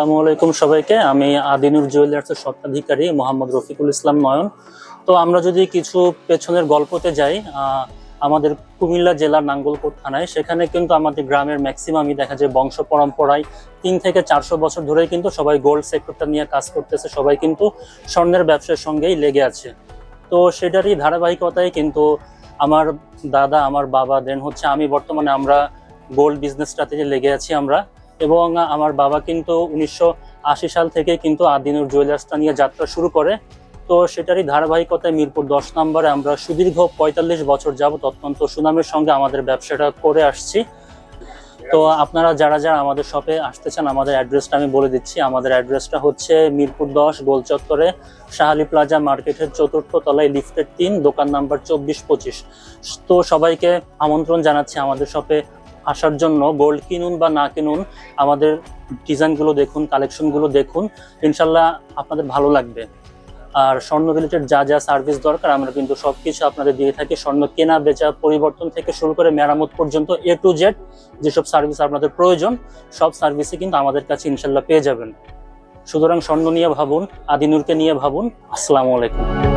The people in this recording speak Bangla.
আসসালামু আলাইকুম সবাইকে। আমি আদিনুর জুয়েলার্সের স্বত্বাধিকারী মোহাম্মদ রফিকুল ইসলাম নয়ন। তো আমরা যদি কিছু পেছনের গল্পতে যাই, আমাদের কুমিল্লা জেলার নাঙ্গলকোট থানায়, সেখানে কিন্তু আমাদের গ্রামের ম্যাক্সিমামই দেখা যায় বংশ পরম্পরায় 3 থেকে 400 বছর ধরেই কিন্তু সবাই গোল্ড সেক্টরটা নিয়ে কাজ করতেছে, সবাই কিন্তু স্বর্ণের ব্যবসার সঙ্গেই লেগে আছে। তো সেটারই ধারাবাহিকতায় কিন্তু আমার দাদা, আমার বাবা, দেন হচ্ছে আমি, বর্তমানে আমরা গোল্ড বিজনেসটাতে লেগে আছি আমরা। এবং আমার বাবা কিন্তু 1980 সাল থেকে কিন্তু আদিনুর জুয়েলার্সটা নিয়ে যাত্রা শুরু করে। তো সেটারই ধারাবাহিকতায় মিরপুর 10 নম্বরে আমরা সুদীর্ঘ 45 বছর যাবত অত্যন্ত সুনামের সঙ্গে আমাদের ব্যবসাটা করে আসছি। তো আপনারা যারা যারা আমাদের শপে আসতে চান, আমাদের অ্যাড্রেসটা আমি বলে দিচ্ছি। আমাদের অ্যাড্রেসটা হচ্ছে মিরপুর 10 গোল চত্বরে শাহালি প্লাজা মার্কেটের 4র্থ তলায় লিফটের 3, দোকান নাম্বার 2425। তো সবাইকে আমন্ত্রণ জানাচ্ছি আমাদের শপে আসার জন্য। গোল্ড কিনুন বা না কিনুন, আমাদের ডিজাইনগুলো দেখুন, কালেকশনগুলো দেখুন, ইনশাল্লাহ আপনাদের ভালো লাগবে। আর স্বর্ণ রিলেটেড যা যা সার্ভিস দরকার আমরা কিন্তু সবকিছু আপনাদের দিয়ে থাকি। স্বর্ণ কেনা বেচা, পরিবর্তন থেকে শুরু করে মেরামত পর্যন্ত A to Z যেসব সার্ভিস আপনাদের প্রয়োজন, সব সার্ভিসই কিন্তু আমাদের কাছে ইনশাল্লাহ পেয়ে যাবেন। সুতরাং স্বর্ণ নিয়ে ভাবুন, আদিনুরকে নিয়ে ভাবুন। আসসালামু আলাইকুম।